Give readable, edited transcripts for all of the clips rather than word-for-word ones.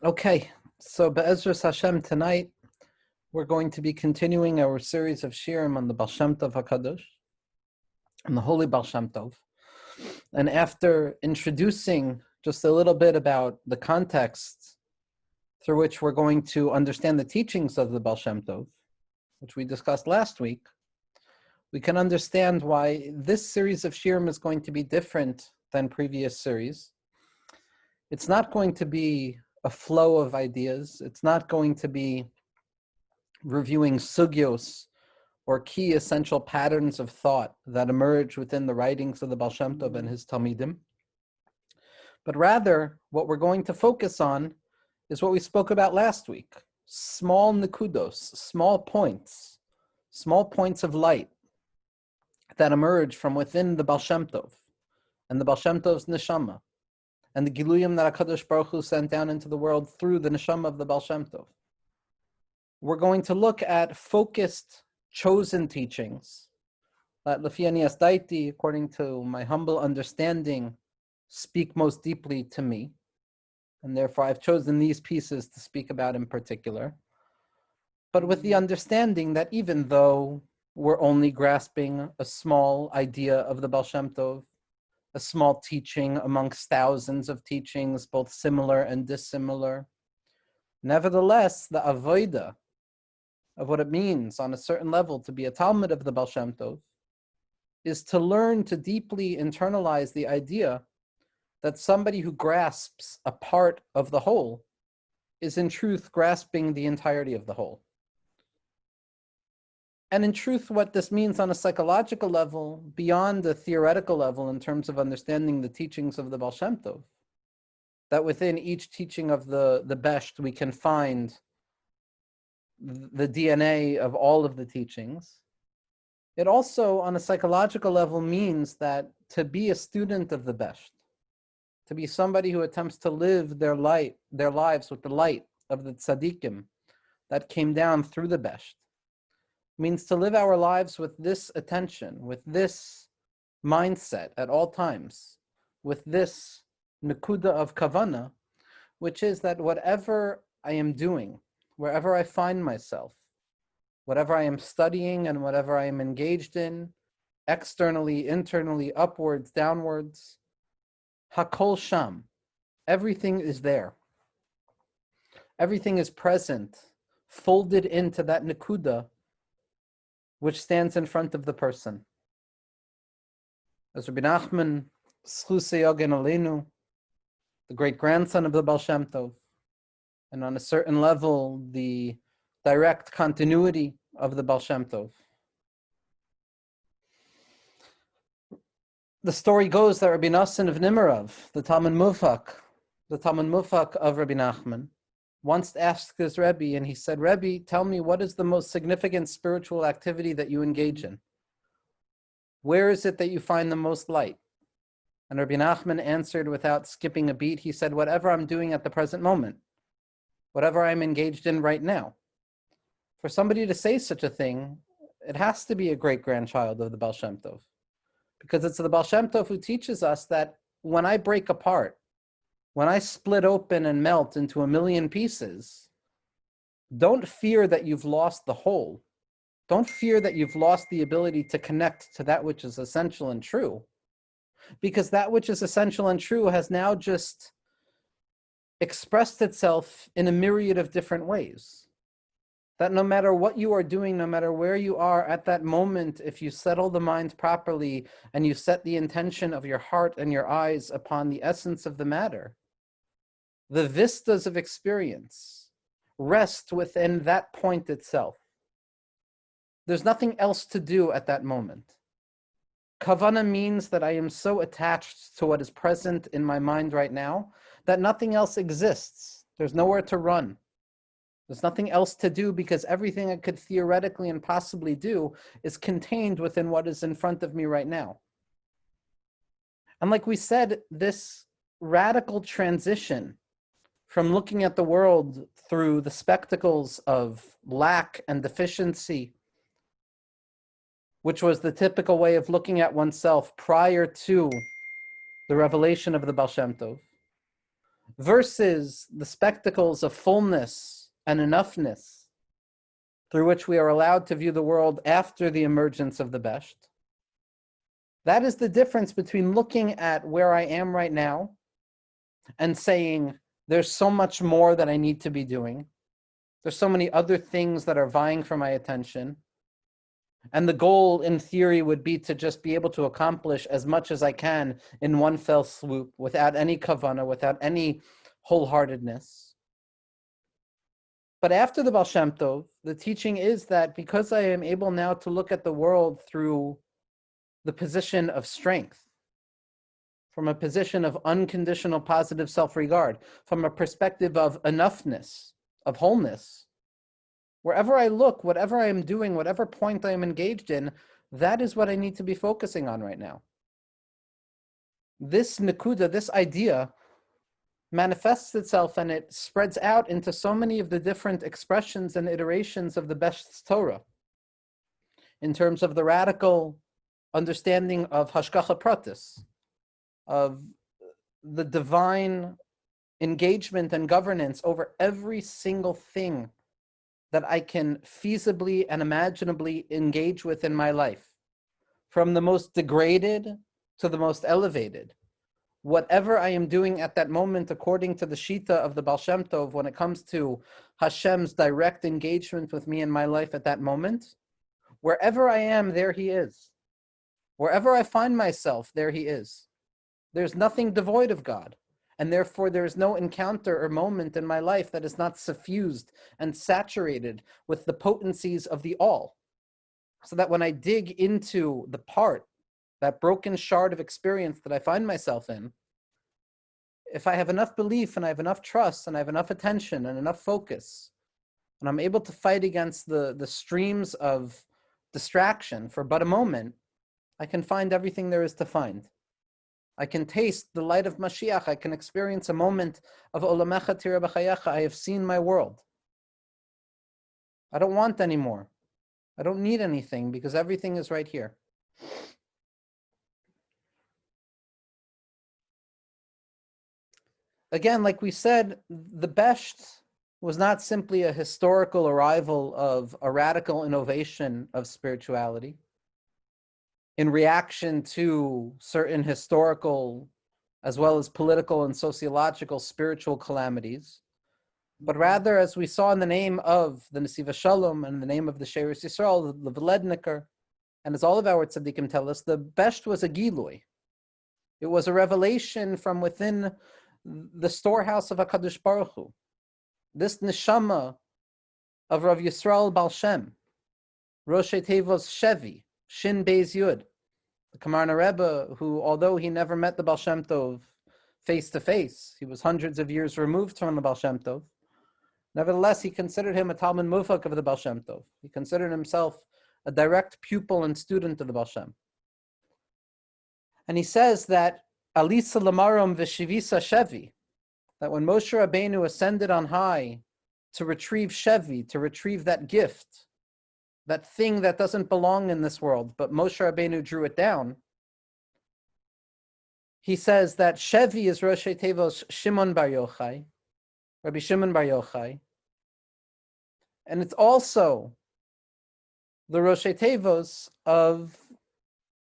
Okay, so Be'ezras Hashem, tonight we're going to be continuing our series of shirim on the Baal Shem Tov HaKadosh, and the Holy Baal Shem Tov. And after introducing just a little bit about the context through which we're going to understand the teachings of the Baal Shem Tov, which we discussed last week, we can understand why this series of shirim is going to be different than previous series. It's not going to be a flow of ideas. It's not going to be reviewing sugyos or key essential patterns of thought that emerge within the writings of the Baal Shem Tov and his Talmidim. But rather, what we're going to focus on is what we spoke about last week. Small nekudos, small points of light that emerge from within the Baal Shem Tov and the Baal Shem Tov's neshama, and the Giluyim that HaKadosh Baruch Hu sent down into the world through the neshama of the Baal Shem Tov. We're going to look at focused, chosen teachings that, Lefi Ani Asdaiti, according to my humble understanding, speak most deeply to me. And therefore I've chosen these pieces to speak about in particular. But with the understanding that even though we're only grasping a small idea of the Baal Shem Tov, a small teaching amongst thousands of teachings, both similar and dissimilar, nevertheless, the avodah of what it means on a certain level to be a Talmud of the Baal Shem Tov is to learn to deeply internalize the idea that somebody who grasps a part of the whole is in truth grasping the entirety of the whole. And in truth, what this means on a psychological level, beyond the theoretical level in terms of understanding the teachings of the Baal Shem Tov, that within each teaching of the Besht we can find the DNA of all of the teachings. It also, on a psychological level, means that to be a student of the Besht, to be somebody who attempts to live their lives with the light of the tzaddikim that came down through the Besht, means to live our lives with this attention, with this mindset at all times, with this nekuda of kavana, which is that whatever I am doing, wherever I find myself, whatever I am studying and whatever I am engaged in, externally, internally, upwards, downwards, hakol sham, everything is there. Everything is present, folded into that nekuda which stands in front of the person. As Rabbi Nachman, Schusei Yogen Aleinu, the great-grandson of the Baal Shem Tov, and on a certain level, the direct continuity of the Baal Shem Tov. The story goes that Rabbi Nassan of Nimerov, the Talmud Mufak of Rabbi Nachman, once asked his Rebbe, and he said, Rebbe, tell me, what is the most significant spiritual activity that you engage in? Where is it that you find the most light? And Rabbi Nachman answered without skipping a beat. He said, whatever I'm doing at the present moment, whatever I'm engaged in right now. For somebody to say such a thing, it has to be a great-grandchild of the Baal Shem Tov. Because it's the Baal Shem Tov who teaches us that when I break apart, when I split open and melt into a million pieces, don't fear that you've lost the whole. Don't fear that you've lost the ability to connect to that which is essential and true. Because that which is essential and true has now just expressed itself in a myriad of different ways. That no matter what you are doing, no matter where you are at that moment, if you settle the mind properly and you set the intention of your heart and your eyes upon the essence of the matter, the vistas of experience rest within that point itself. There's nothing else to do at that moment. Kavana means that I am so attached to what is present in my mind right now that nothing else exists. There's nowhere to run. There's nothing else to do because everything I could theoretically and possibly do is contained within what is in front of me right now. And like we said, this radical transition from looking at the world through the spectacles of lack and deficiency, which was the typical way of looking at oneself prior to the revelation of the Baal Shem Tov, versus the spectacles of fullness and enoughness through which we are allowed to view the world after the emergence of the Besht. That is the difference between looking at where I am right now and saying, there's so much more that I need to be doing. There's so many other things that are vying for my attention. And the goal, in theory, would be to just be able to accomplish as much as I can in one fell swoop, without any kavanah, without any wholeheartedness. But after the Baal Shem Tov, the teaching is that because I am able now to look at the world through the position of strength, from a position of unconditional positive self-regard, from a perspective of enoughness, of wholeness, wherever I look, whatever I am doing, whatever point I am engaged in, that is what I need to be focusing on right now. This nekuda, this idea, manifests itself and it spreads out into so many of the different expressions and iterations of the Besht's Torah, in terms of the radical understanding of Hashgacha Pratis, of the divine engagement and governance over every single thing that I can feasibly and imaginably engage with in my life, from the most degraded to the most elevated. Whatever I am doing at that moment, according to the Shita of the Baal Shem Tov, when it comes to Hashem's direct engagement with me in my life at that moment, wherever I am, there He is. Wherever I find myself, there He is. There's nothing devoid of God. And therefore, there is no encounter or moment in my life that is not suffused and saturated with the potencies of the all. So that when I dig into the part, that broken shard of experience that I find myself in, if I have enough belief and I have enough trust and I have enough attention and enough focus, and I'm able to fight against the streams of distraction for but a moment, I can find everything there is to find. I can taste the light of Mashiach. I can experience a moment of Olamecha Tira B'chayecha. I have seen my world. I don't want any more. I don't need anything because everything is right here. Again, like we said, the Besht was not simply a historical arrival of a radical innovation of spirituality in reaction to certain historical as well as political and sociological spiritual calamities, but rather, as we saw in the name of the Nesiva Shalom and in the name of the Sheirus Yisrael, the Veledniker, and as all of our tzaddikim tell us, the Besht was a Gilui. It was a revelation from within the storehouse of HaKadosh Baruch Hu. This neshama of Rav Yisrael Baal Shem, Rosh Tevos Shevi, Shin Beis Yud, the Kamarna Rebbe, who, although he never met the Baal Shem Tov face to face, he was hundreds of years removed from the Baal Shem Tov. Nevertheless, he considered him a Talmud Mufak of the Baal Shem Tov. He considered himself a direct pupil and student of the Baal Shem. And he says that Alisa Lamarum V'Shivisa Shevi, that when Moshe Rabbeinu ascended on high to retrieve Shevi, to retrieve that gift, that thing that doesn't belong in this world, but Moshe Rabbeinu drew it down, he says that Shevi is Rosh Tevos Shimon Bar Yochai, Rabbi Shimon Bar Yochai, and it's also the Rosh Tevos of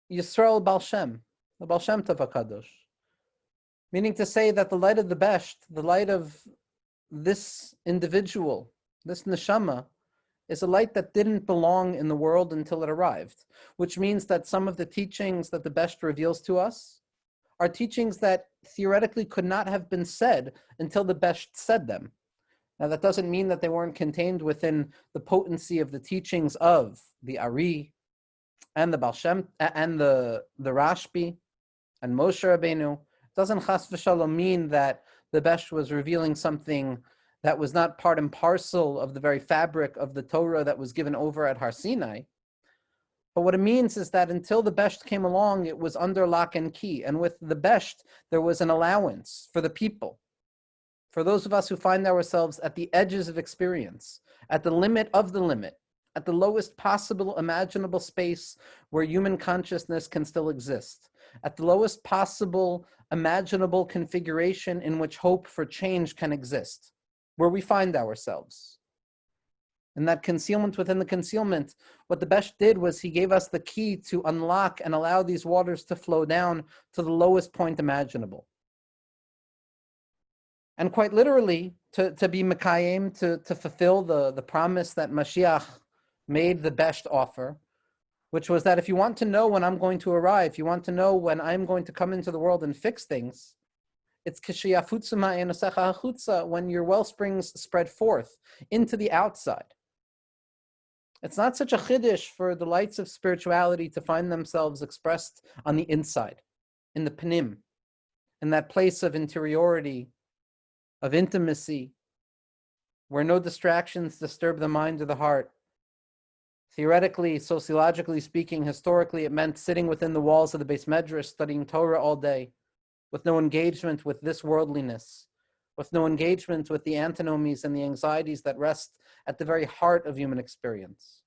Yisrael Baal Shem, the Baal Shem Tov HaKadosh. Meaning to say that the light of the Besht, the light of this individual, this neshama, is a light that didn't belong in the world until it arrived, which means that some of the teachings that the Besht reveals to us are teachings that theoretically could not have been said until the Besht said them. Now, that doesn't mean that they weren't contained within the potency of the teachings of the Ari and the Baal Shem and the Rashbi and Moshe Rabbeinu. Doesn't chas v'shalom mean that the Besht was revealing something that was not part and parcel of the very fabric of the Torah that was given over at Har Sinai. But what it means is that until the Besht came along, it was under lock and key. And with the Besht, there was an allowance for the people. For those of us who find ourselves at the edges of experience, at the limit of the limit, at the lowest possible imaginable space where human consciousness can still exist, at the lowest possible imaginable configuration in which hope for change can exist, where we find ourselves. In that concealment within the concealment, what the Besh did was he gave us the key to unlock and allow these waters to flow down to the lowest point imaginable. And quite literally, to be Mekayim, to fulfill the promise that Mashiach made the Besh offer, which was that if you want to know when I'm going to arrive, if you want to know when I'm going to come into the world and fix things, it's when your well springs spread forth into the outside. It's not such a chiddush for the lights of spirituality to find themselves expressed on the inside, in the panim, in that place of interiority, of intimacy, where no distractions disturb the mind or the heart. Theoretically, sociologically speaking, historically, it meant sitting within the walls of the Beis Medrash, studying Torah all day, with no engagement with this worldliness, with no engagement with the antinomies and the anxieties that rest at the very heart of human experience.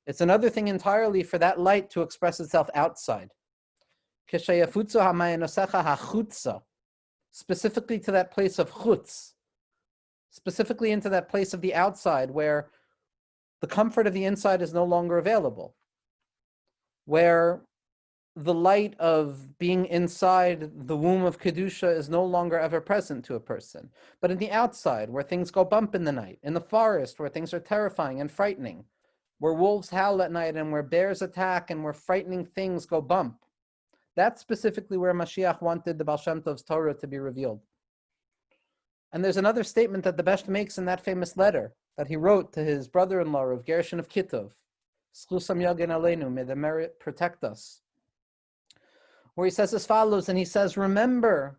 It's another thing entirely for that light to express itself outside. Specifically to that place of chutz, specifically into that place of the outside where the comfort of the inside is no longer available, where the light of being inside the womb of Kedusha is no longer ever present to a person, but in the outside where things go bump in the night, in the forest where things are terrifying and frightening, where wolves howl at night and where bears attack and where frightening things go bump. That's specifically where Mashiach wanted the Baal Shem Tov's Torah to be revealed. And there's another statement that the Besh makes in that famous letter that he wrote to his brother-in-law of Gershon of Kitov, Schusam Yagen Aleinu, may the merit protect us, where he says as follows, and he says, remember,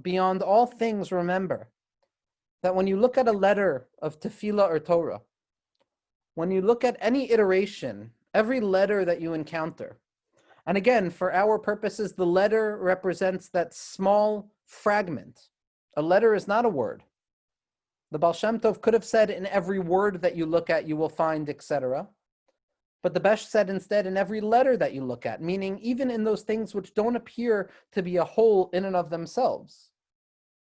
beyond all things remember, that when you look at a letter of tefillah or Torah, when you look at any iteration, every letter that you encounter, and again, for our purposes, the letter represents that small fragment. A letter is not a word. The Baal Shem Tov could have said, in every word that you look at, you will find, etc. But the Besh said instead, in every letter that you look at, meaning even in those things which don't appear to be a whole in and of themselves,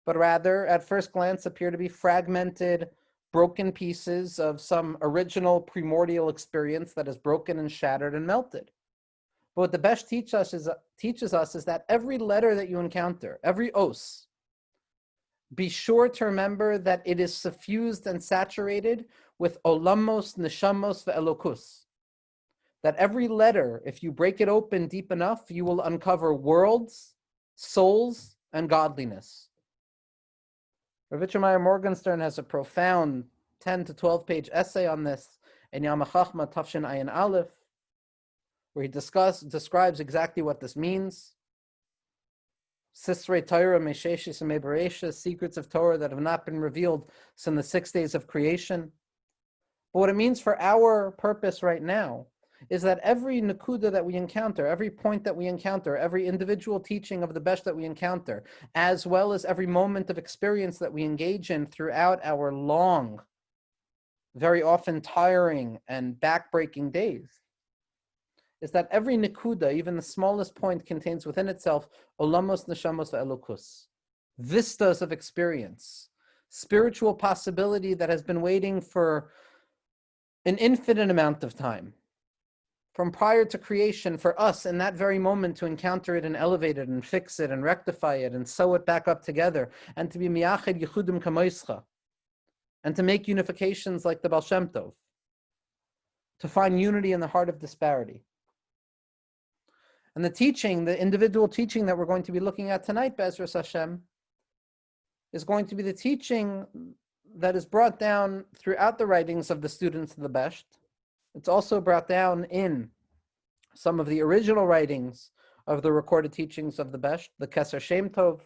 but rather, at first glance, appear to be fragmented, broken pieces of some original primordial experience that is broken and shattered and melted. But what the Besh teaches us is that every letter that you encounter, every os, be sure to remember that it is suffused and saturated with olamos, neshamos, ve'elokus. That every letter, if you break it open deep enough, you will uncover worlds, souls, and godliness. Rav Meir Morgenstern has a profound 10 to 12 page essay on this in Yam HaChachma Tafshin Ayin Aleph, where he describes exactly what this means. Sisrei Torah Meisheshis and Mebereshis, secrets of Torah that have not been revealed since the 6 days of creation. But what it means for our purpose right now is that every nakuda that we encounter, every point that we encounter, every individual teaching of the Besh that we encounter, as well as every moment of experience that we engage in throughout our long, very often tiring and backbreaking days, is that every nikuda, even the smallest point, contains within itself olamos, neshamos, ve'elokus, vistas of experience, spiritual possibility that has been waiting for an infinite amount of time, from prior to creation, for us in that very moment to encounter it and elevate it and fix it and rectify it and sew it back up together, and to be miyached yichudim kamoischa, and to make unifications like the Baal Shem Tov, to find unity in the heart of disparity. And the teaching, the individual teaching that we're going to be looking at tonight, Be'ezras Hashem, is going to be the teaching that is brought down throughout the writings of the students of the Besh. It's also brought down in some of the original writings of the recorded teachings of the Besh, the Keser Shem Tov,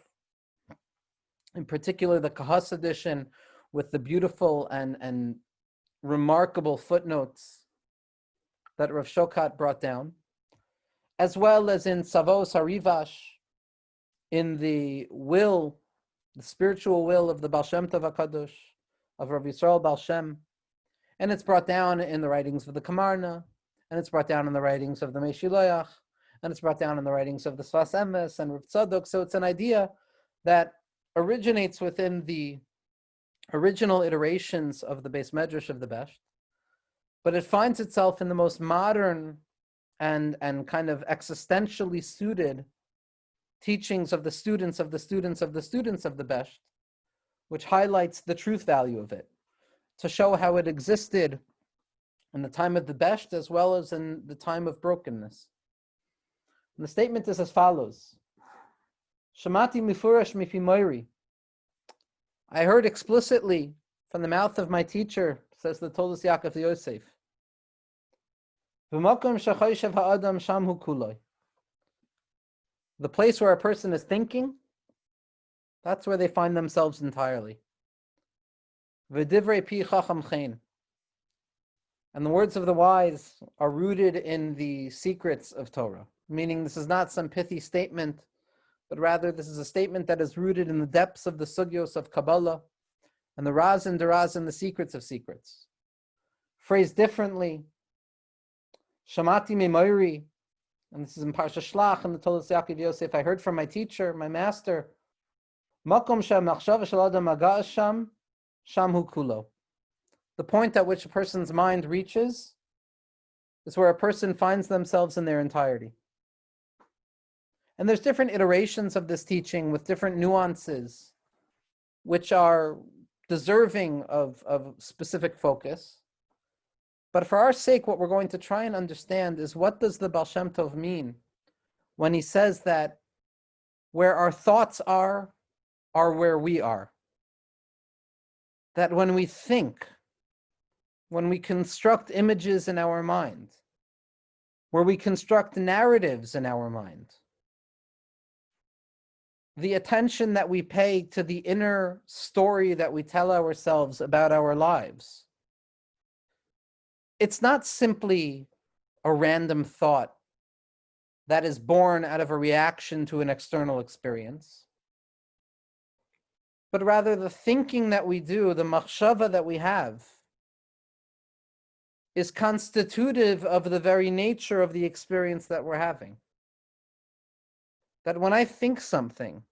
in particular the Kahas edition with the beautiful and remarkable footnotes that Rav Shokat brought down, as well as in Savos Harivash, in the will, the spiritual will of the Baal Shem Tov HaKadosh, of Rav Yisrael Baal Shem, and it's brought down in the writings of the Kamarna, and it's brought down in the writings of the Meshiloach, and it's brought down in the writings of the Sfas Emes and Rav Tzadok. So it's an idea that originates within the original iterations of the Beis Medrash of the Besht, but it finds itself in the most modern and kind of existentially suited teachings of the students of the students of the students of the Besht, which highlights the truth value of it, to show how it existed in the time of the Besht as well as in the time of brokenness. And the statement is as follows: Shamati mifurash mifi moiri. I heard explicitly from the mouth of my teacher, says the Toldos Yaakov Yosef, V'makom shachoshev ha'adam sham hu kuloi. The place where a person is thinking, that's where they find themselves entirely. V'divrei pi chacham chen. And the words of the wise are rooted in the secrets of Torah. Meaning this is not some pithy statement, but rather this is a statement that is rooted in the depths of the sugyos of Kabbalah and the Raz and Daraz and the secrets of secrets. Phrased differently, Shamati memoiri, and this is in Parsha Shlach and the Toldos Yaakov Yosef, I heard from my teacher, my master, Makom she'machshava shel adam maga'as sham, sham hu kulo. The point at which a person's mind reaches is where a person finds themselves in their entirety. And there's different iterations of this teaching with different nuances, which are deserving of specific focus. But for our sake, what we're going to try and understand is, what does the Baal Shem Tov mean when he says that where our thoughts are where we are? That when we think, when we construct images in our mind, where we construct narratives in our mind, the attention that we pay to the inner story that we tell ourselves about our lives, it's not simply a random thought that is born out of a reaction to an external experience, but rather the thinking that we do, the machshava that we have, is constitutive of the very nature of the experience that we're having. That when I think something,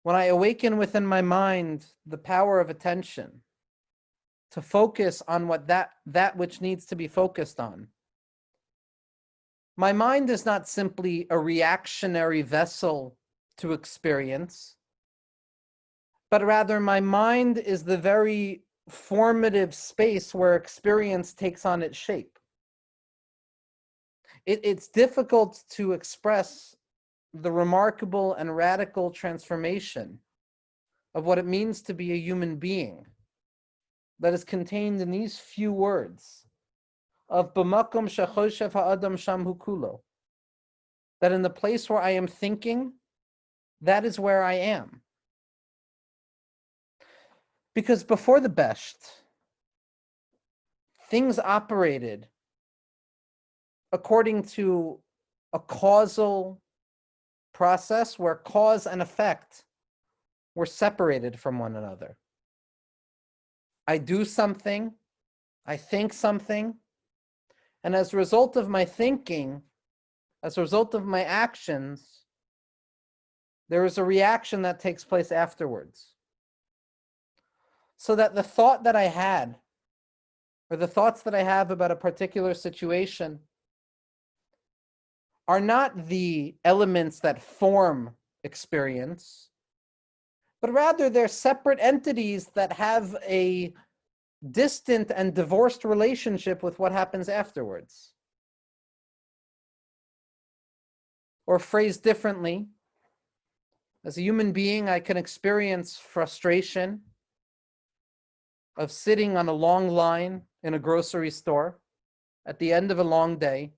when I awaken within my mind the power of attention to focus on what that which needs to be focused on, my mind is not simply a reactionary vessel to experience, but rather my mind is the very formative space where experience takes on its shape. It's difficult to express the remarkable and radical transformation of what it means to be a human being that is contained in these few words of b'makom shechoshev ha'adam sham hu kulo. That in the place where I am thinking, that is where I am. Because before the Besht, things operated according to a causal process where cause and effect were separated from one another. I do something, I think something, and as a result of my thinking, as a result of my actions, there is a reaction that takes place afterwards. So that the thought that I had, or the thoughts that I have about a particular situation, are not the elements that form experience, but rather they're separate entities that have a distant and divorced relationship with what happens afterwards. Or phrased differently, as a human being, I can experience frustration of sitting on a long line in a grocery store at the end of a long day,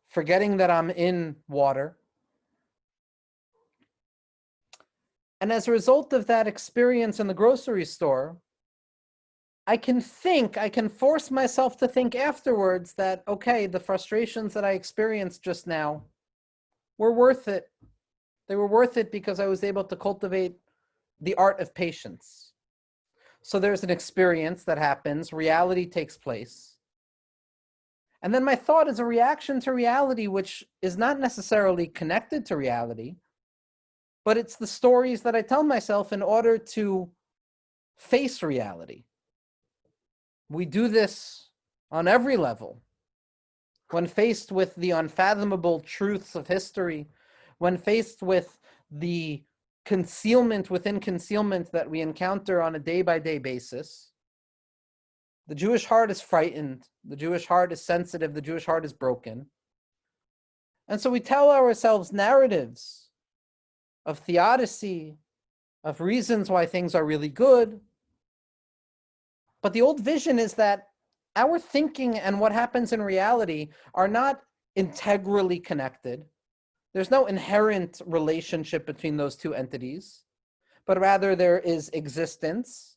forgetting that I'm in water. And as a result of that experience in the grocery store, I can force myself to think afterwards that, okay, the frustrations that I experienced just now were worth it. They were worth it because I was able to cultivate the art of patience. So there's an experience that happens, reality takes place, And then my thought is a reaction to reality, which is not necessarily connected to reality, but it's the stories that I tell myself in order to face reality. We do this on every level. When faced with the unfathomable truths of history, when faced with the concealment within concealment that we encounter on a day-by-day basis, the Jewish heart is frightened, the Jewish heart is sensitive, the Jewish heart is broken. And so we tell ourselves narratives of theodicy, of reasons why things are really good. But the old vision is that our thinking and what happens in reality are not integrally connected. There's no inherent relationship between those two entities, but rather there is existence.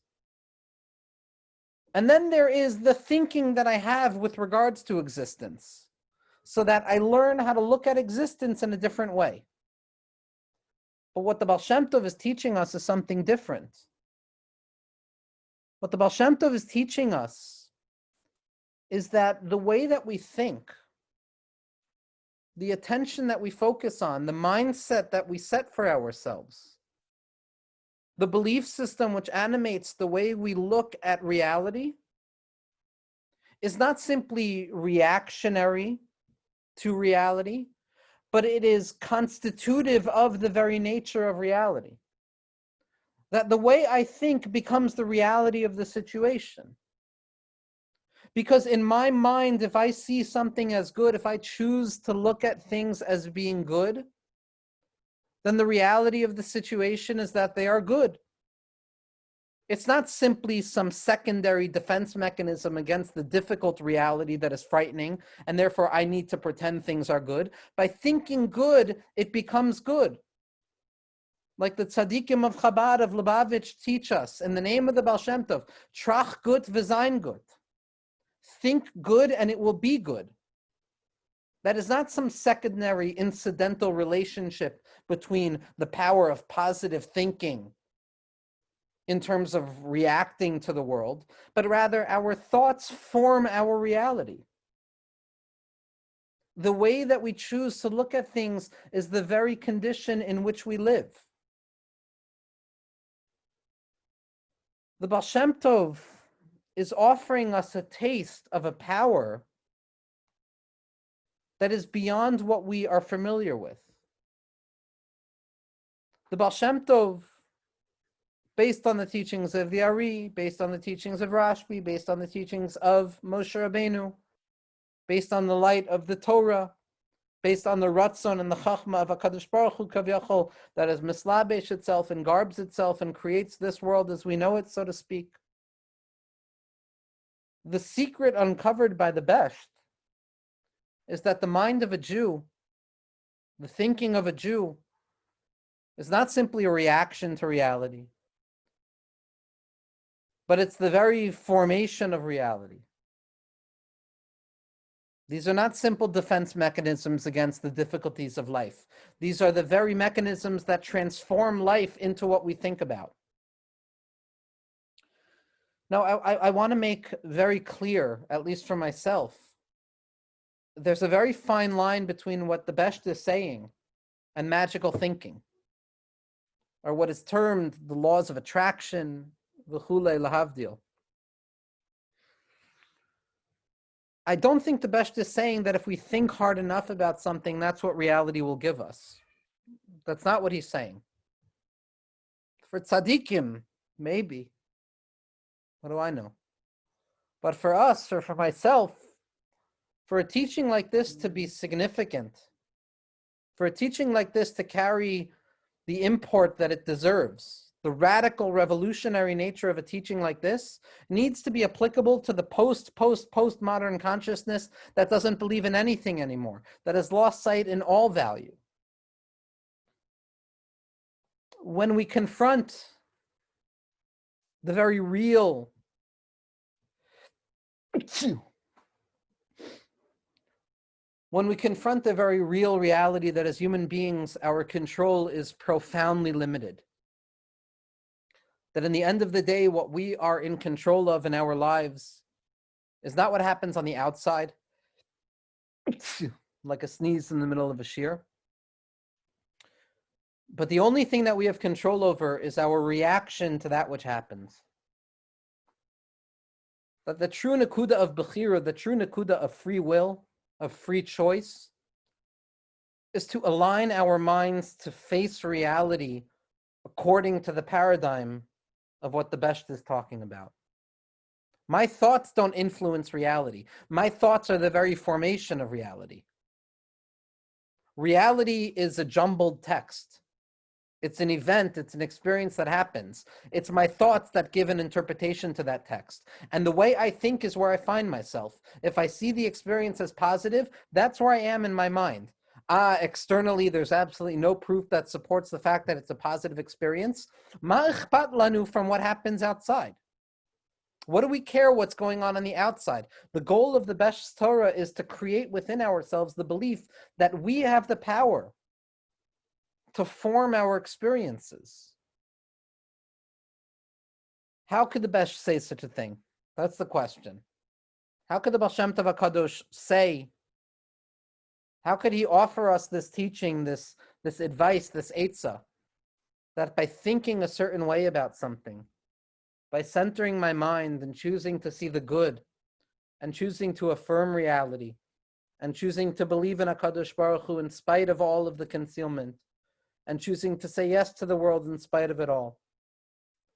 And then there is the thinking that I have with regards to existence, so that I learn how to look at existence in a different way. But what the Baal Shem Tov is teaching us is something different. What the Baal Shem Tov is teaching us is that the way that we think, the attention that we focus on, the mindset that we set for ourselves, the belief system which animates the way we look at reality is not simply reactionary to reality, but it is constitutive of the very nature of reality. That the way I think becomes the reality of the situation. Because in my mind, if I see something as good, if I choose to look at things as being good, then the reality of the situation is that they are good. It's not simply some secondary defense mechanism against the difficult reality that is frightening, and therefore I need to pretend things are good. By thinking good, it becomes good. Like the tzaddikim of Chabad, of Lubavitch, teach us, in the name of the Baal Shem Tov, trach gut v'sein gut. Think good and it will be good. That is not some secondary incidental relationship between the power of positive thinking in terms of reacting to the world, but rather our thoughts form our reality. The way that we choose to look at things is the very condition in which we live. The Baal Shem Tov is offering us a taste of a power that is beyond what we are familiar with. The Baal Shem Tov, based on the teachings of the Ari, based on the teachings of Rashbi, based on the teachings of Moshe Rabbeinu, based on the light of the Torah, based on the Ratzon and the Chachma of HaKadosh Baruch Hu Kaviyachol, that is mislabesh itself and garbs itself and creates this world as we know it, so to speak. The secret uncovered by the Besht is that the mind of a Jew, the thinking of a Jew, is not simply a reaction to reality, but it's the very formation of reality. These are not simple defense mechanisms against the difficulties of life. These are the very mechanisms that transform life into what we think about. Now, I want to make very clear, at least for myself, there's a very fine line between what the Besht is saying and magical thinking, or what is termed the laws of attraction, v'chulei lahavdil. I don't think the Besht is saying that if we think hard enough about something, that's what reality will give us. That's not what he's saying. For tzaddikim, maybe. What do I know? But for us, or for myself, for a teaching like this to be significant, for a teaching like this to carry the import that it deserves, the radical revolutionary nature of a teaching like this needs to be applicable to the postmodern consciousness that doesn't believe in anything anymore, that has lost sight in all value. When we confront the very real reality that as human beings, our control is profoundly limited. That in the end of the day, what we are in control of in our lives is not what happens on the outside. like a sneeze in the middle of a shir. But the only thing that we have control over is our reaction to that which happens. That the true nakuda of bechira, the true nakuda of free will, of free choice, is to align our minds to face reality according to the paradigm of what the Besht is talking about. My thoughts don't influence reality. My thoughts are the very formation of reality. Reality is a jumbled text. It's an event, it's an experience that happens. It's my thoughts that give an interpretation to that text. And the way I think is where I find myself. If I see the experience as positive, that's where I am in my mind. Externally, there's absolutely no proof that supports the fact that it's a positive experience. Ma ichpat lanu from what happens outside. What do we care what's going on the outside? The goal of the Besht's Torah is to create within ourselves the belief that we have the power to form our experiences. How could the Besht say such a thing? That's the question. How could the Baal Shem Tov HaKadosh say, how could he offer us this teaching, this advice, this eitzah, that by thinking a certain way about something, by centering my mind and choosing to see the good, and choosing to affirm reality, and choosing to believe in HaKadosh Baruch Hu in spite of all of the concealment, and choosing to say yes to the world in spite of it all,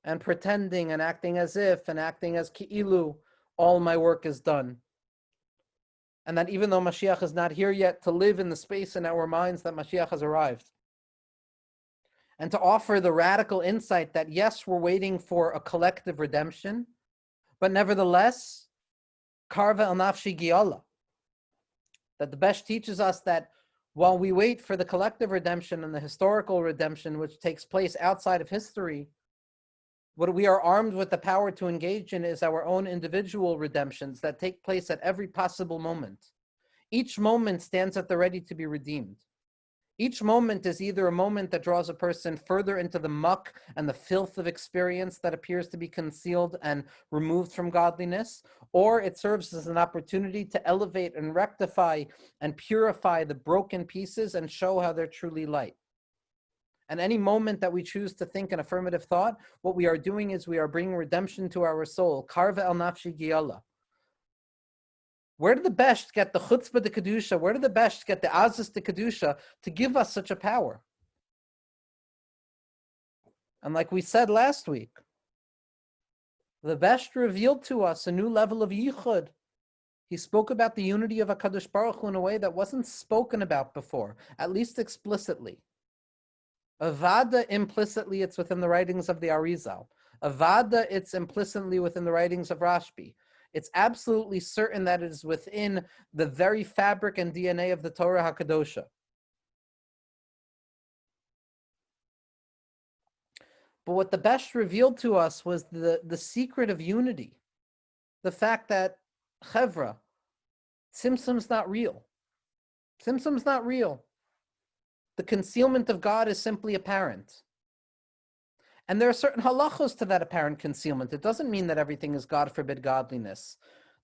and pretending and acting as if and acting as ki'ilu, all my work is done. And that even though Mashiach is not here yet, to live in the space in our minds that Mashiach has arrived. And to offer the radical insight that yes, we're waiting for a collective redemption, but nevertheless, karva el nafshi giyala. That the Besht teaches us that while we wait for the collective redemption and the historical redemption, which takes place outside of history, what we are armed with the power to engage in is our own individual redemptions that take place at every possible moment. Each moment stands at the ready to be redeemed. Each moment is either a moment that draws a person further into the muck and the filth of experience that appears to be concealed and removed from godliness, or it serves as an opportunity to elevate and rectify and purify the broken pieces and show how they're truly light. And any moment that we choose to think an affirmative thought, what we are doing is we are bringing redemption to our soul. Karva el nafshi giyala. Where did the Besht get the chutzpah de kedusha? Where did the Besht get the azus de kedusha to give us such a power? And like we said last week, the Besht revealed to us a new level of yichud. He spoke about the unity of HaKadosh Baruch Hu in a way that wasn't spoken about before, at least explicitly. Avada, implicitly, it's within the writings of the Arizal. Avada, it's implicitly within the writings of Rashbi. It's absolutely certain that it is within the very fabric and DNA of the Torah HaKadosha. But what the Besht revealed to us was the secret of unity. The fact that, Chevra, Tzimtzum's not real. Tzimtzum's not real. The concealment of God is simply apparent. And there are certain halachos to that apparent concealment. It doesn't mean that everything is, God forbid, godliness.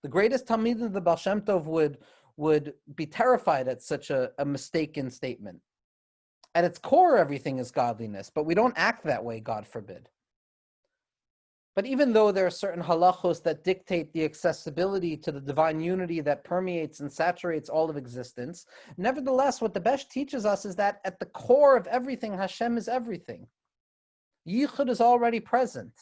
The greatest Talmid of the Baal Shem Tov would be terrified at such a mistaken statement. At its core, everything is godliness, but we don't act that way, God forbid. But even though there are certain halachos that dictate the accessibility to the divine unity that permeates and saturates all of existence, nevertheless, what the Besht teaches us is that at the core of everything, Hashem is everything. Yichud is already present.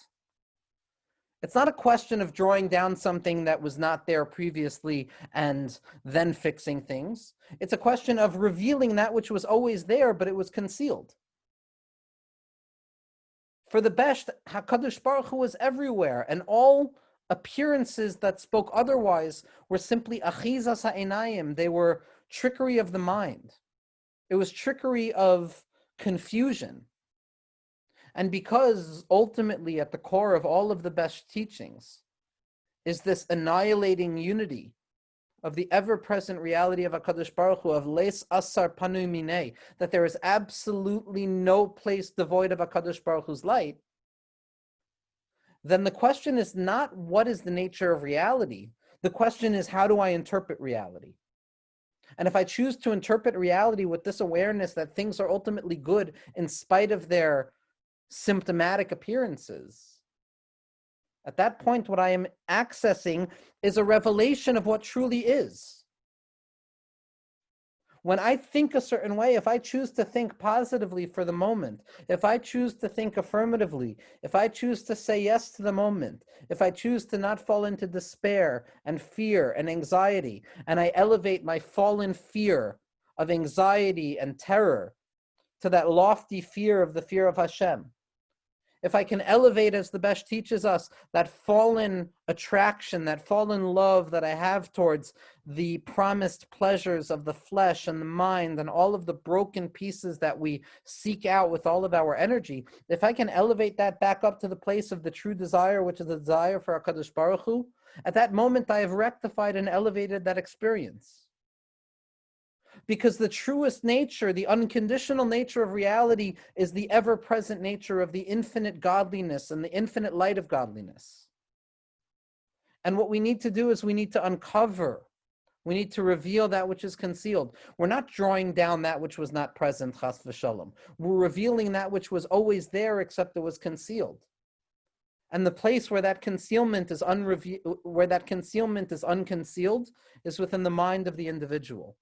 It's not a question of drawing down something that was not there previously and then fixing things. It's a question of revealing that which was always there, but it was concealed. For the Besht, HaKadosh Baruch Hu was everywhere, and all appearances that spoke otherwise were simply achizas ha'enayim. They were trickery of the mind. It was trickery of confusion. And because ultimately at the core of all of the Besht teachings is this annihilating unity of the ever-present reality of HaKadosh Baruch Hu, of les asar panu minei, that there is absolutely no place devoid of HaKadosh Baruch Hu's light, then the question is not what is the nature of reality. The question is, how do I interpret reality? And if I choose to interpret reality with this awareness that things are ultimately good in spite of their symptomatic appearances, at that point, what I am accessing is a revelation of what truly is. When I think a certain way, if I choose to think positively for the moment, if I choose to think affirmatively, if I choose to say yes to the moment, if I choose to not fall into despair and fear and anxiety, and I elevate my fallen fear of anxiety and terror to that lofty fear of the fear of Hashem, if I can elevate, as the Besh teaches us, that fallen attraction, that fallen love that I have towards the promised pleasures of the flesh and the mind and all of the broken pieces that we seek out with all of our energy, if I can elevate that back up to the place of the true desire, which is the desire for HaKadosh Baruch Hu, at that moment I have rectified and elevated that experience. Because the truest nature, the unconditional nature of reality, is the ever-present nature of the infinite godliness and the infinite light of godliness. And what we need to do is we need to uncover, we need to reveal that which is concealed. We're not drawing down that which was not present, chas v'shalom. We're revealing that which was always there, except it was concealed. And the place where that concealment is unconcealed is within the mind of the individual.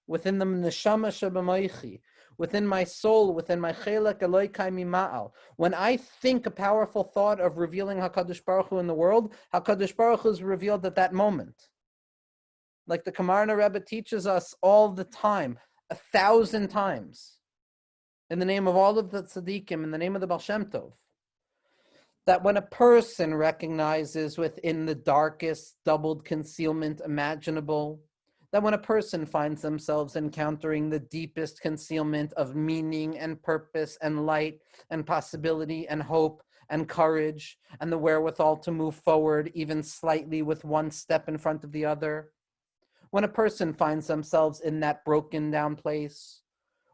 Within the neshama shebamaychi, within my soul, within my chelek Elokai mima'al. When I think a powerful thought of revealing HaKadosh Baruch Hu in the world, HaKadosh Baruch Hu is revealed at that moment. Like the Kamarna Rebbe teaches us all the time, 1,000 times, in the name of all of the tzaddikim, in the name of the Baal Shem Tov, that when a person recognizes within the darkest doubled concealment imaginable, that when a person finds themselves encountering the deepest concealment of meaning and purpose and light and possibility and hope and courage and the wherewithal to move forward even slightly with one step in front of the other, when a person finds themselves in that broken down place,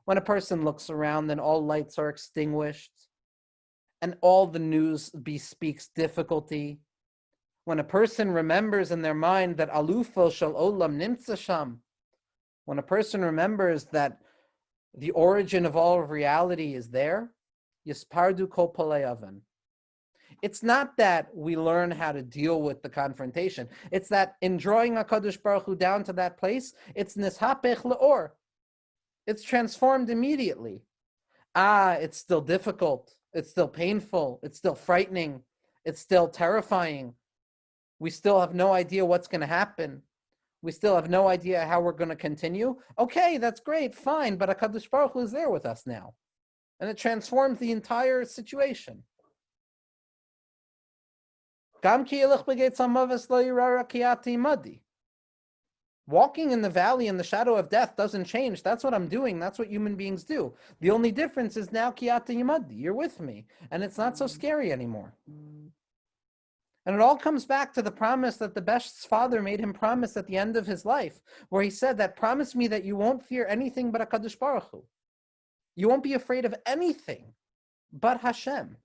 when a person looks around and all lights are extinguished and all the news bespeaks difficulty, when a person remembers in their mind that alufo shel olam nimtza sham, when a person remembers that the origin of all of reality is there, yispardu kol palei avan. It's not that we learn how to deal with the confrontation. It's that in drawing HaKadosh Baruch Hu down to that place, it's nishapech le'or. It's transformed immediately. It's still difficult. It's still painful. It's still frightening. It's still terrifying. We still have no idea what's going to happen. We still have no idea how we're going to continue. Okay, that's great, fine, but HaKadosh Baruch Hu is there with us now. And it transforms the entire situation. Walking in the valley in the shadow of death doesn't change. That's what I'm doing. That's what human beings do. The only difference is now kiyata yimadi. You're with me. And it's not so scary anymore. And it all comes back to the promise that the Besh's father made him promise at the end of his life, where he said that, promise me that you won't fear anything but HaKadosh Baruch Hu. You won't be afraid of anything but Hashem.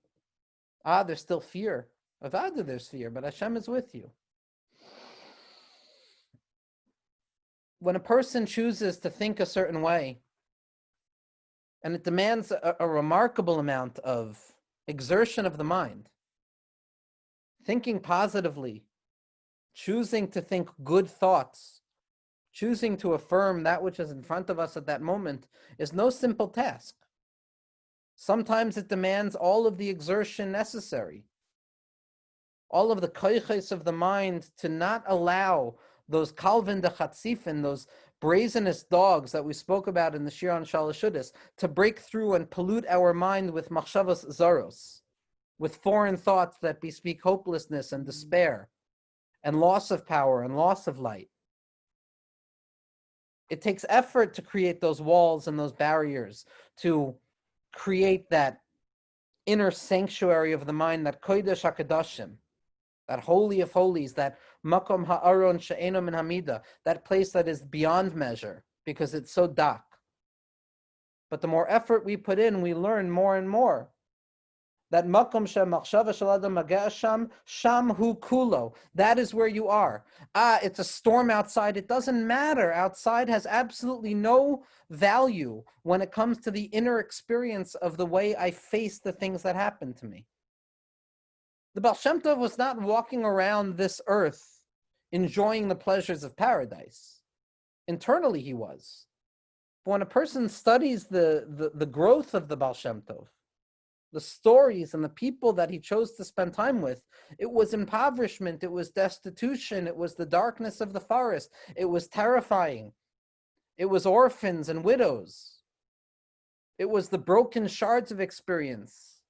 There's still fear. Avada, there's fear, but Hashem is with you. When a person chooses to think a certain way, and it demands a remarkable amount of exertion of the mind, thinking positively, choosing to think good thoughts, choosing to affirm that which is in front of us at that moment is no simple task. Sometimes it demands all of the exertion necessary, all of the koiches of the mind to not allow those kalvin de chatzifin, those brazenous dogs that we spoke about in the Shir on Shalashudis, to break through and pollute our mind with machshavas zaros, with foreign thoughts that bespeak hopelessness and despair and loss of power and loss of light. It takes effort to create those walls and those barriers, to create that inner sanctuary of the mind, that kodesh hakadashim, that holy of holies, that makom ha'aron she'eno min hamida, that place that is beyond measure because it's so dark. But the more effort we put in, we learn more and more That makom shemachshava shaladam mageh sham hu kulo. That is where you are. It's a storm outside. It doesn't matter. Outside has absolutely no value when it comes to the inner experience of the way I face the things that happen to me. The Baal Shem Tov was not walking around this earth enjoying the pleasures of paradise. Internally, he was. But when a person studies the growth of the Baal Shem Tov, the stories and the people that he chose to spend time with, it was impoverishment, it was destitution, it was the darkness of the forest, it was terrifying, it was orphans and widows, it was the broken shards of experience.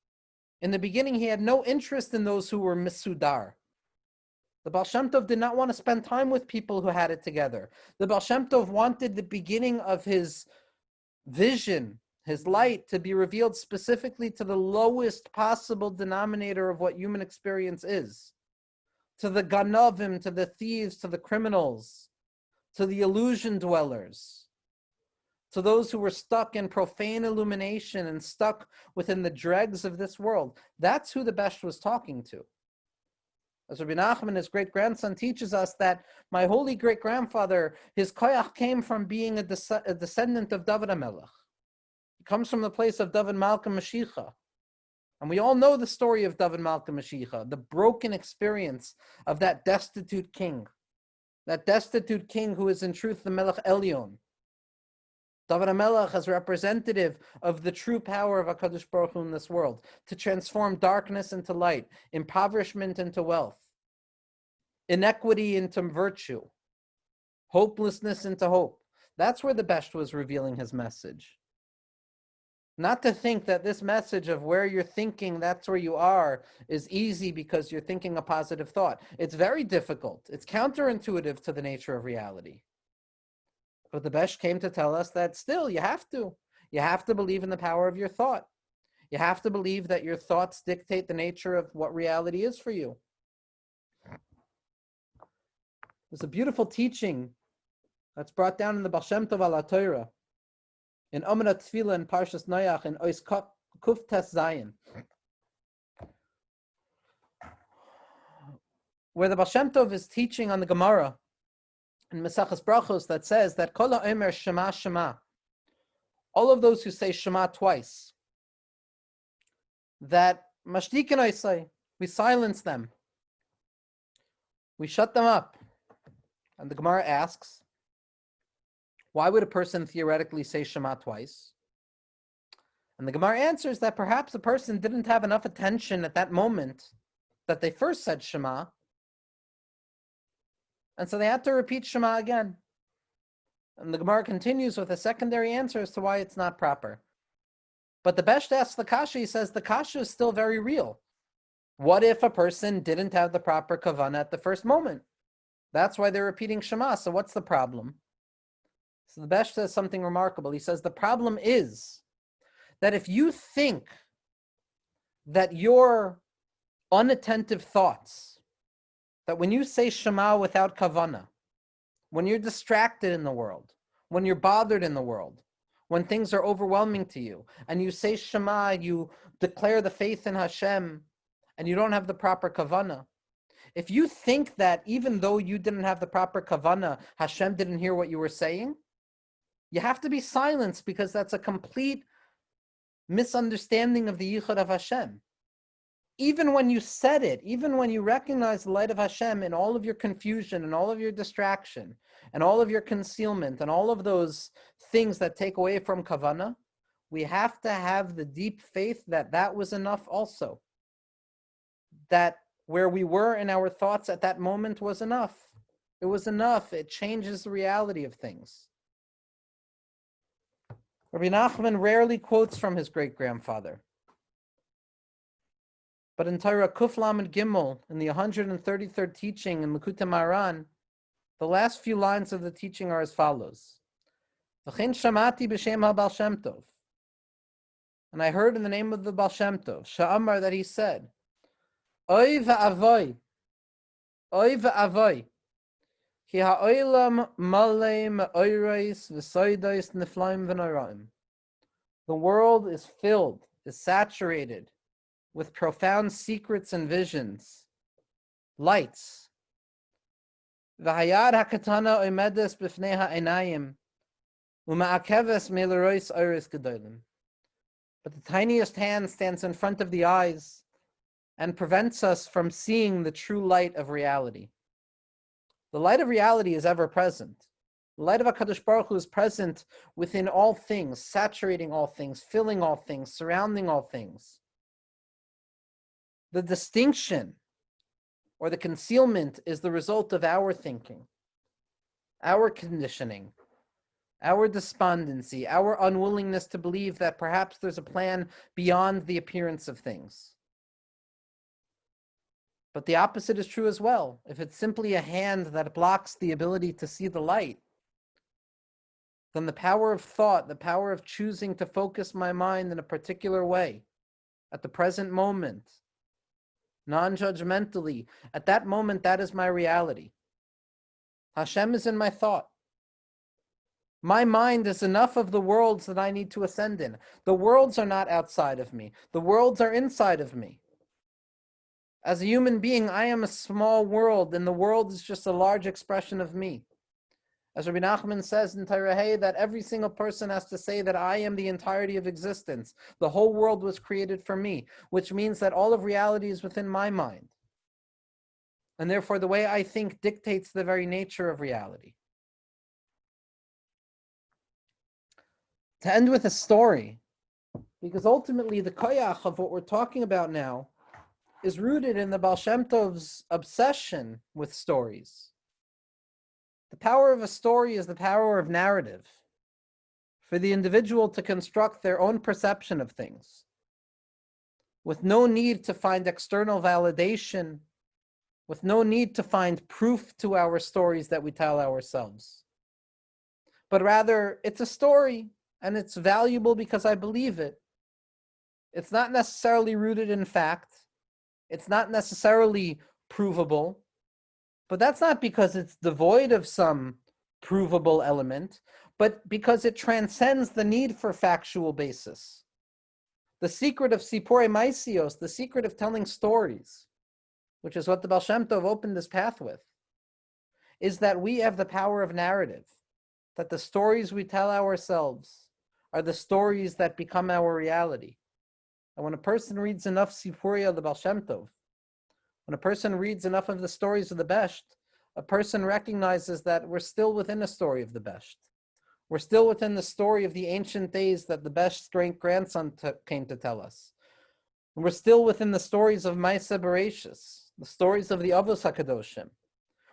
In the beginning, he had no interest in those who were misudar. The Baal Shem Tov did not want to spend time with people who had it together. The Baal Shem Tov wanted the beginning of his vision, his light, to be revealed specifically to the lowest possible denominator of what human experience is. To the ganavim, to the thieves, to the criminals, to the illusion dwellers, to those who were stuck in profane illumination and stuck within the dregs of this world. That's who the Besht was talking to. As Rabbi Nachman, his great-grandson, teaches us that my holy great-grandfather, his koyach came from being a descendant of David HaMelech. He comes from the place of David Malka Mashiach. And we all know the story of David Malka Mashiach, the broken experience of that destitute king who is in truth the Melech Elyon. David HaMelech as representative of the true power of HaKadosh Baruch Hu in this world, to transform darkness into light, impoverishment into wealth, inequity into virtue, hopelessness into hope. That's where the Besht was revealing his message. Not to think that this message of where you're thinking, that's where you are, is easy because you're thinking a positive thought. It's very difficult. It's counterintuitive to the nature of reality. But the Besht came to tell us that still you have to. You have to believe in the power of your thought. You have to believe that your thoughts dictate the nature of what reality is for you. There's a beautiful teaching that's brought down in the Baal Shem Tov al Torah, in Omenat Tefillah and Parshas Noach in Ois Kuf Tes Zayin, where the Baal Shem Tov is teaching on the Gemara in Mesachas Brachos that says that Kol ha'omer Shema Shema, all of those who say Shema twice, that Mashdikin Oisai, we silence them, we shut them up. And the Gemara asks, why would a person theoretically say Shema twice? And the Gemara answers that perhaps a person didn't have enough attention at that moment that they first said Shema, and so they had to repeat Shema again. And the Gemara continues with a secondary answer as to why it's not proper. But the Besht asks the Kasha, he says the Kasha is still very real. What if a person didn't have the proper kavanah at the first moment? That's why they're repeating Shema, so what's the problem? So the Besht says something remarkable. He says the problem is that if you think that your unattentive thoughts, that when you say Shema without kavanah, when you're distracted in the world, when you're bothered in the world, when things are overwhelming to you, and you say Shema, you declare the faith in Hashem, and you don't have the proper kavanah, if you think that even though you didn't have the proper kavanah, Hashem didn't hear what you were saying, you have to be silenced, because that's a complete misunderstanding of the Yichud of Hashem. Even when you said it, even when you recognize the light of Hashem in all of your confusion and all of your distraction and all of your concealment and all of those things that take away from kavanah, we have to have the deep faith that that was enough also. That where we were in our thoughts at that moment was enough. It was enough. It changes the reality of things. Rabbi Nachman rarely quotes from his great-grandfather. But in Torah Kuf Lamed Gimel, in the 133rd teaching in Likutei Maran, the last few lines of the teaching are as follows. V'chein shamati b'shem ha-Baal Shem Tov. And I heard in the name of the Baal Shem Tov, Sha'amar, that he said, Oy v'avoy, ki ha'olam malei me'oiros v'soidos niflaim v'noraim. The world is filled, is saturated with profound secrets and visions, lights. V'hayad hakatana omedes b'fnei ha'einayim, u'ma'akeves me'lerois oris gedolim. But the tiniest hand stands in front of the eyes and prevents us from seeing the true light of reality. The light of reality is ever present. The light of HaKadosh Baruch Hu is present within all things, saturating all things, filling all things, surrounding all things. The distinction or the concealment is the result of our thinking, our conditioning, our despondency, our unwillingness to believe that perhaps there's a plan beyond the appearance of things. But the opposite is true as well. If it's simply a hand that blocks the ability to see the light, then the power of thought, the power of choosing to focus my mind in a particular way, at the present moment, non-judgmentally, at that moment, that is my reality. Hashem is in my thought. My mind is enough of the worlds that I need to ascend in. The worlds are not outside of me. The worlds are inside of me. As a human being, I am a small world, and the world is just a large expression of me. As Rabbi Nachman says in Torah, that every single person has to say that I am the entirety of existence. The whole world was created for me, which means that all of reality is within my mind. And therefore, the way I think dictates the very nature of reality. To end with a story, because ultimately the koyach of what we're talking about now is rooted in the Baal Shem Tov's obsession with stories. The power of a story is the power of narrative, for the individual to construct their own perception of things, with no need to find external validation, with no need to find proof to our stories that we tell ourselves. But rather, it's a story, and it's valuable because I believe it. It's not necessarily rooted in fact. It's not necessarily provable. But that's not because it's devoid of some provable element, but because it transcends the need for factual basis. The secret of Sipurei Maisios, the secret of telling stories, which is what the Baal Shem Tov opened this path with, is that we have the power of narrative, that the stories we tell ourselves are the stories that become our reality. And when a person reads enough Sipurei of the Baal Shem Tov, when a person reads enough of the stories of the Besht, a person recognizes that we're still within a story of the Besht. We're still within the story of the ancient days that the Besht's great-grandson came to tell us. And we're still within the stories of Maaseh Bereshis, the stories of the Avos HaKadoshim.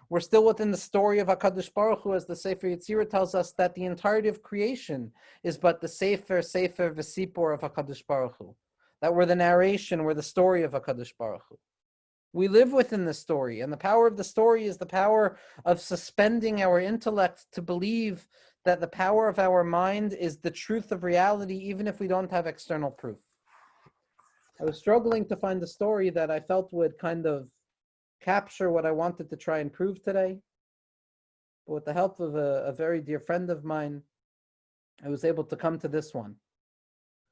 We're still within the story of HaKadosh Baruch Hu, as the Sefer Yetzirah tells us that the entirety of creation is but the Sefer V'Sipor of HaKadosh Baruch Hu. That we're the narration, we're the story of HaKadosh Baruch Hu. We live within the story, and the power of the story is the power of suspending our intellect to believe that the power of our mind is the truth of reality, even if we don't have external proof. I was struggling to find a story that I felt would kind of capture what I wanted to try and prove today. But with the help of a very dear friend of mine, I was able to come to this one.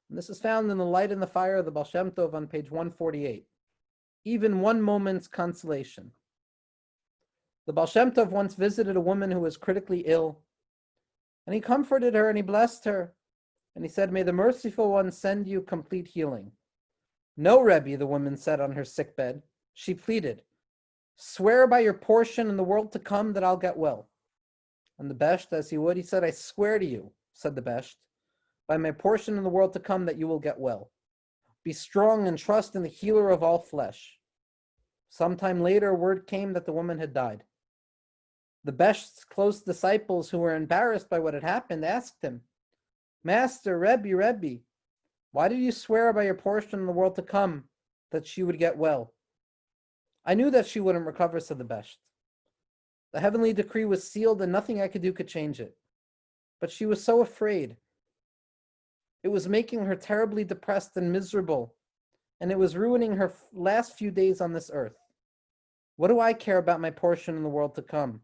And this is found in The Light and the Fire of the Baal Shem Tov on page 148. Even one moment's consolation. The Baal Shem Tov once visited a woman who was critically ill, and he comforted her and he blessed her, and he said, "May the merciful one send you complete healing." "No, Rebbe," the woman said on her sickbed. She pleaded, "Swear by your portion in the world to come that I'll get well." And the Besht, as he would, he said, "I swear to you," said the Besht, "by my portion in the world to come that you will get well. Be strong and trust in the healer of all flesh." Sometime later, word came that the woman had died. The Besht's close disciples, who were embarrassed by what had happened, asked him, "Master, Rebbe, why did you swear by your portion in the world to come that she would get well?" "I knew that she wouldn't recover," said the Besht. "The heavenly decree was sealed and nothing I could do could change it. But she was so afraid. It was making her terribly depressed and miserable, and it was ruining her last few days on this earth. What do I care about my portion in the world to come,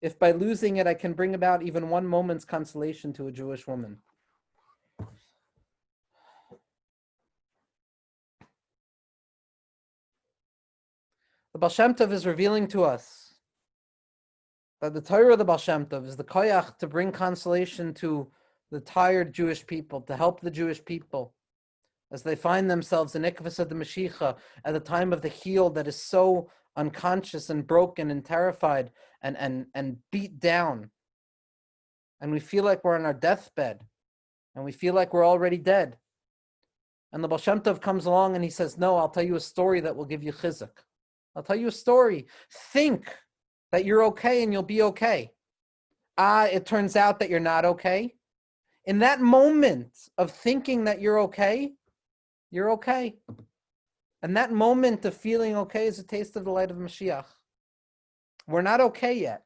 if by losing it I can bring about even one moment's consolation to a Jewish woman?" Baal Shem Tov is revealing to us that the Torah of the Baal Shem Tov is the koyach to bring consolation to the tired Jewish people, to help the Jewish people as they find themselves in Ikvus of the Mashiach at the time of the heel that is so unconscious and broken and terrified and beat down. And we feel like we're on our deathbed and we feel like we're already dead. And the Baal Shem Tov comes along and he says, no, I'll tell you a story that will give you chizuk. I'll tell you a story. Think that you're okay and you'll be okay. It turns out that you're not okay. In that moment of thinking that you're okay, you're okay. And that moment of feeling okay is a taste of the light of Mashiach. We're not okay yet.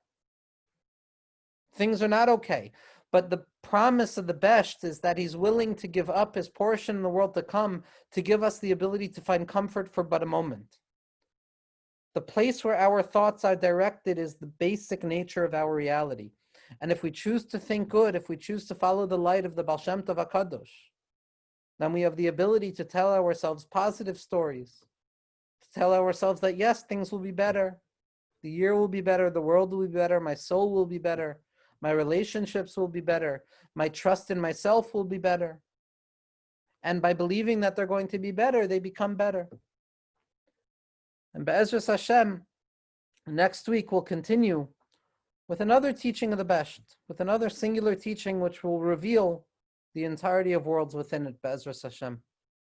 Things are not okay. But the promise of the Best is that he's willing to give up his portion in the world to come to give us the ability to find comfort for but a moment. The place where our thoughts are directed is the basic nature of our reality. And if we choose to think good, if we choose to follow the light of the Baal Shem Tov HaKadosh, then we have the ability to tell ourselves positive stories, to tell ourselves that yes, things will be better, the year will be better, the world will be better, my soul will be better, my relationships will be better, my trust in myself will be better. And by believing that they're going to be better, they become better. And Be'ezras Hashem, next week we'll continue with another teaching of the Best, with another singular teaching which will reveal the entirety of worlds within it, Be'ezras Hashem.